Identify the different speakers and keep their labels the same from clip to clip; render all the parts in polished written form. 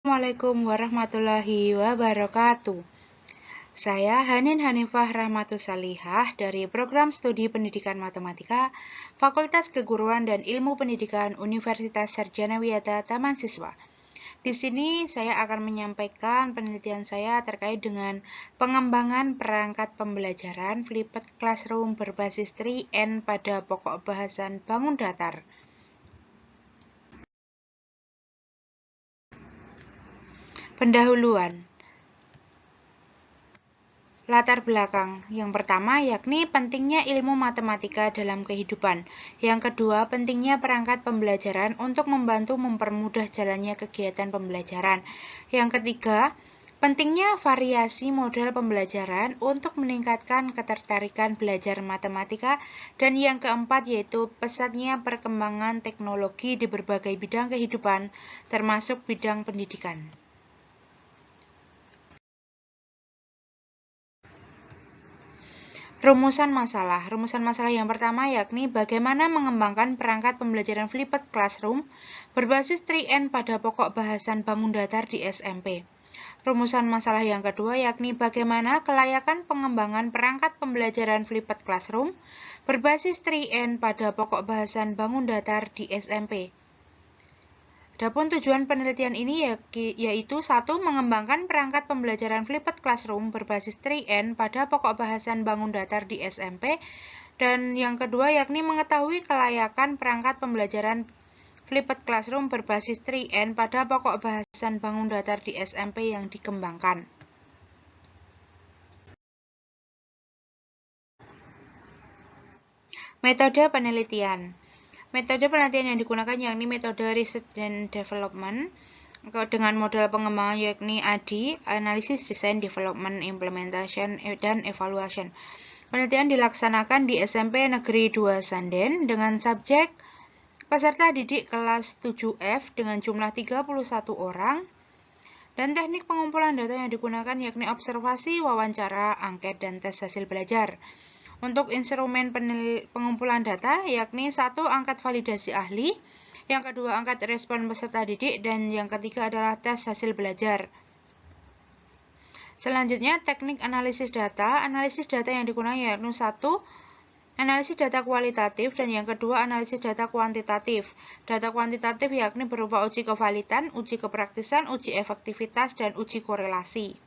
Speaker 1: Assalamualaikum warahmatullahi wabarakatuh. Saya Hanin Hanifah Rahmatus Salihah dari Program Studi Pendidikan Matematika, Fakultas Keguruan dan Ilmu Pendidikan Universitas Sarjana Wiyata Taman Siswa. Di sini saya akan menyampaikan penelitian saya terkait dengan pengembangan perangkat pembelajaran Flipped Classroom berbasis 3N pada pokok bahasan bangun datar. Pendahuluan. Latar belakang. Yang pertama yakni pentingnya ilmu matematika dalam kehidupan. Yang kedua, pentingnya perangkat pembelajaran untuk membantu mempermudah jalannya kegiatan pembelajaran. Yang ketiga, pentingnya variasi model pembelajaran untuk meningkatkan ketertarikan belajar matematika. Dan yang keempat yaitu pesatnya perkembangan teknologi di berbagai bidang kehidupan, termasuk bidang pendidikan. Rumusan masalah. Rumusan masalah yang pertama yakni bagaimana mengembangkan perangkat pembelajaran Flipped Classroom berbasis 3N pada pokok bahasan bangun datar di SMP. Rumusan masalah yang kedua yakni bagaimana kelayakan pengembangan perangkat pembelajaran Flipped Classroom berbasis 3N pada pokok bahasan bangun datar di SMP. Adapun tujuan penelitian ini yaitu 1. Mengembangkan perangkat pembelajaran Flipped Classroom berbasis 3N pada pokok bahasan bangun datar di SMP, dan yang kedua yakni mengetahui kelayakan perangkat pembelajaran Flipped Classroom berbasis 3N pada pokok bahasan bangun datar di SMP yang dikembangkan. Metode penelitian. Metode penelitian yang digunakan yakni metode Research and Development dengan model pengembangan yakni ADI, Analysis, Design, Development, Implementation, dan Evaluation. Penelitian dilaksanakan di SMP Negeri 2 Sanden dengan subjek peserta didik kelas 7F dengan jumlah 31 orang. Dan teknik pengumpulan data yang digunakan yakni observasi, wawancara, angket, dan tes hasil belajar. Untuk instrumen pengumpulan data yakni 1. Angkat validasi ahli, yang kedua angkat respon peserta didik, dan yang ketiga adalah tes hasil belajar. Selanjutnya teknik analisis data. Analisis data yang digunakan yakni 1. Analisis data kualitatif, dan yang kedua analisis data kuantitatif. Data kuantitatif yakni berupa uji kevalidan, uji kepraktisan, uji efektivitas, dan uji korelasi.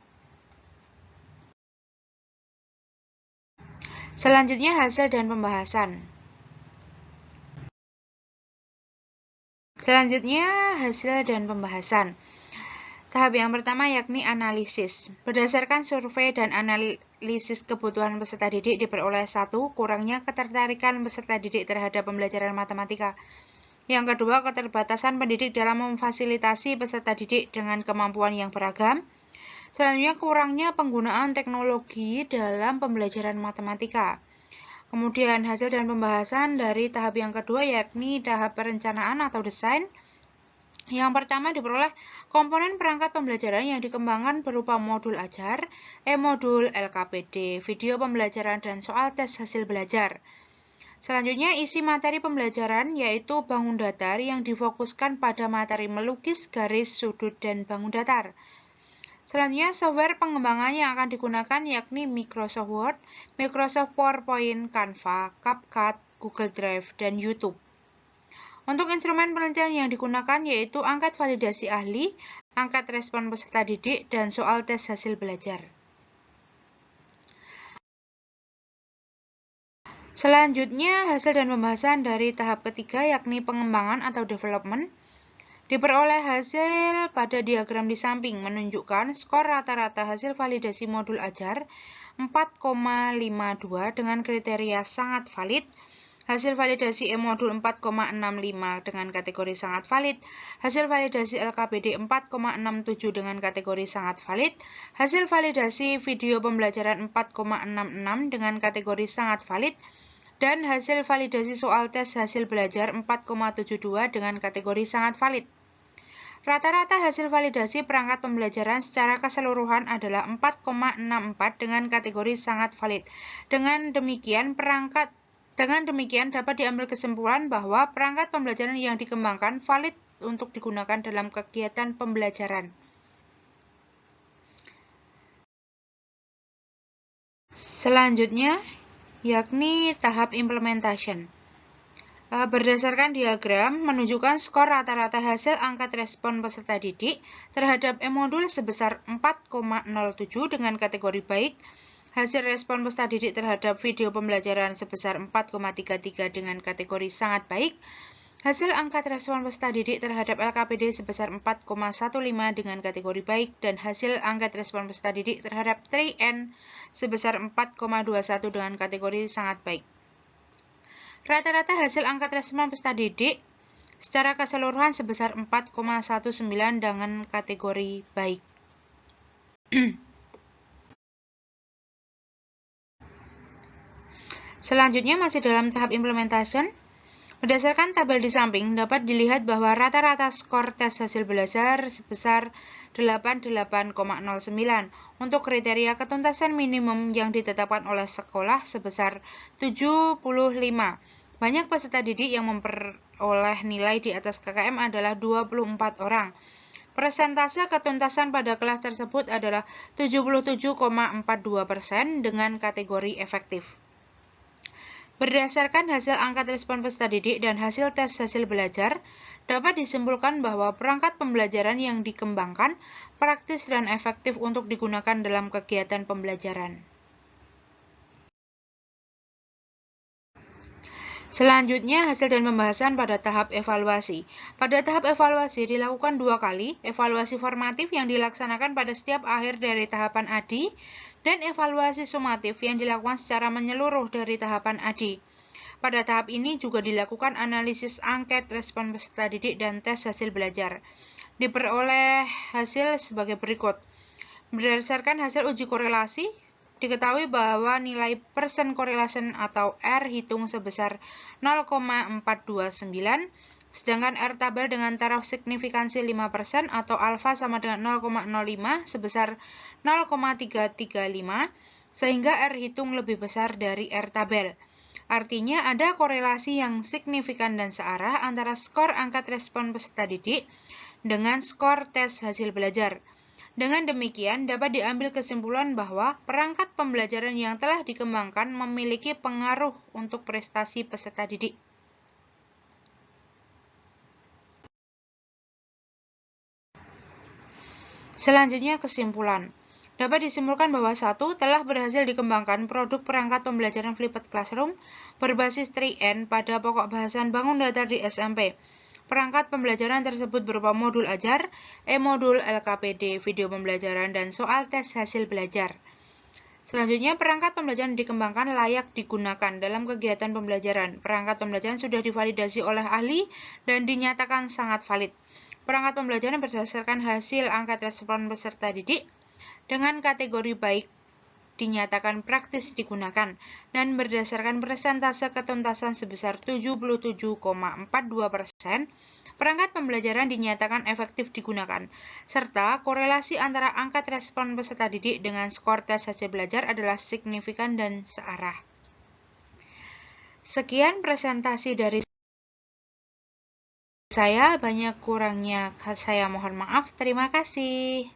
Speaker 1: Selanjutnya hasil dan pembahasan. Tahap yang pertama yakni analisis. Berdasarkan survei dan analisis kebutuhan peserta didik diperoleh 1. Kurangnya ketertarikan peserta didik terhadap pembelajaran matematika. Yang kedua, keterbatasan pendidik dalam memfasilitasi peserta didik dengan kemampuan yang beragam. Selanjutnya, kurangnya penggunaan teknologi dalam pembelajaran matematika. Kemudian hasil dan pembahasan dari tahap yang kedua yakni tahap perencanaan atau desain. Yang pertama diperoleh komponen perangkat pembelajaran yang dikembangkan berupa modul ajar, e-modul, LKPD, video pembelajaran, dan soal tes hasil belajar. Selanjutnya isi materi pembelajaran yaitu bangun datar yang difokuskan pada materi melukis, garis, sudut, dan bangun datar. Selanjutnya, software pengembangan yang akan digunakan yakni Microsoft Word, Microsoft PowerPoint, Canva, CapCut, Google Drive, dan YouTube. Untuk instrumen penelitian yang digunakan yaitu angkat validasi ahli, angkat respon peserta didik, dan soal tes hasil belajar. Selanjutnya, hasil dan pembahasan dari tahap ketiga yakni pengembangan atau development. Diperoleh hasil pada diagram di samping menunjukkan skor rata-rata hasil validasi modul ajar 4,52 dengan kriteria sangat valid, hasil validasi e-modul 4,65 dengan kategori sangat valid, hasil validasi LKPD 4,67 dengan kategori sangat valid, hasil validasi video pembelajaran 4,66 dengan kategori sangat valid, dan hasil validasi soal tes hasil belajar 4,72 dengan kategori sangat valid. Rata-rata hasil validasi perangkat pembelajaran secara keseluruhan adalah 4,64 dengan kategori sangat valid. Dengan demikian dapat diambil kesimpulan bahwa perangkat pembelajaran yang dikembangkan valid untuk digunakan dalam kegiatan pembelajaran. Selanjutnya, yakni tahap implementation. Berdasarkan diagram, menunjukkan skor rata-rata hasil angkat respon peserta didik terhadap e-modul sebesar 4,07 dengan kategori baik, hasil respon peserta didik terhadap video pembelajaran sebesar 4,33 dengan kategori sangat baik, hasil angkat respon peserta didik terhadap LKPD sebesar 4,15 dengan kategori baik, dan hasil angkat respon peserta didik terhadap 3N sebesar 4,21 dengan kategori sangat baik. Rata-rata hasil angkat respon peserta didik secara keseluruhan sebesar 4,19 dengan kategori baik. Selanjutnya masih dalam tahap implementation. Berdasarkan tabel di samping, dapat dilihat bahwa rata-rata skor tes hasil belajar sebesar 88,09 untuk kriteria ketuntasan minimum yang ditetapkan oleh sekolah sebesar 75. Banyak peserta didik yang memperoleh nilai di atas KKM adalah 24 orang. Persentase ketuntasan pada kelas tersebut adalah 77,42% dengan kategori efektif. Berdasarkan hasil angkat respon peserta didik dan hasil tes hasil belajar, dapat disimpulkan bahwa perangkat pembelajaran yang dikembangkan praktis dan efektif untuk digunakan dalam kegiatan pembelajaran. Selanjutnya, hasil dan pembahasan pada tahap evaluasi. Pada tahap evaluasi dilakukan 2 kali, evaluasi formatif yang dilaksanakan pada setiap akhir dari tahapan ADI, dan evaluasi sumatif yang dilakukan secara menyeluruh dari tahapan ADI. Pada tahap ini juga dilakukan analisis angket respon peserta didik dan tes hasil belajar. Diperoleh hasil sebagai berikut. Berdasarkan hasil uji korelasi, diketahui bahwa nilai percent correlation atau R hitung sebesar 0,429, sedangkan R tabel dengan taraf signifikansi 5% atau alfa sama dengan 0,05 sebesar 0,335, sehingga R hitung lebih besar dari R tabel. Artinya ada korelasi yang signifikan dan searah antara skor angkat respon peserta didik dengan skor tes hasil belajar. Dengan demikian, dapat diambil kesimpulan bahwa perangkat pembelajaran yang telah dikembangkan memiliki pengaruh untuk prestasi peserta didik. Selanjutnya, kesimpulan. Dapat disimpulkan bahwa 1. Telah berhasil dikembangkan produk perangkat pembelajaran Flipped Classroom berbasis 3N pada pokok bahasan bangun datar di SMP. Perangkat pembelajaran tersebut berupa modul ajar, e-modul, LKPD, video pembelajaran, dan soal tes hasil belajar. Selanjutnya, perangkat pembelajaran dikembangkan layak digunakan dalam kegiatan pembelajaran. Perangkat pembelajaran sudah divalidasi oleh ahli dan dinyatakan sangat valid. Perangkat pembelajaran berdasarkan hasil angkat respon peserta didik dengan kategori baik dinyatakan praktis digunakan, dan berdasarkan persentase ketuntasan sebesar 77,42%, perangkat pembelajaran dinyatakan efektif digunakan, serta korelasi antara angkat respon peserta didik dengan skor tes hasil belajar adalah signifikan dan searah. Sekian presentasi dari saya, banyak kurangnya saya mohon maaf. Terima kasih.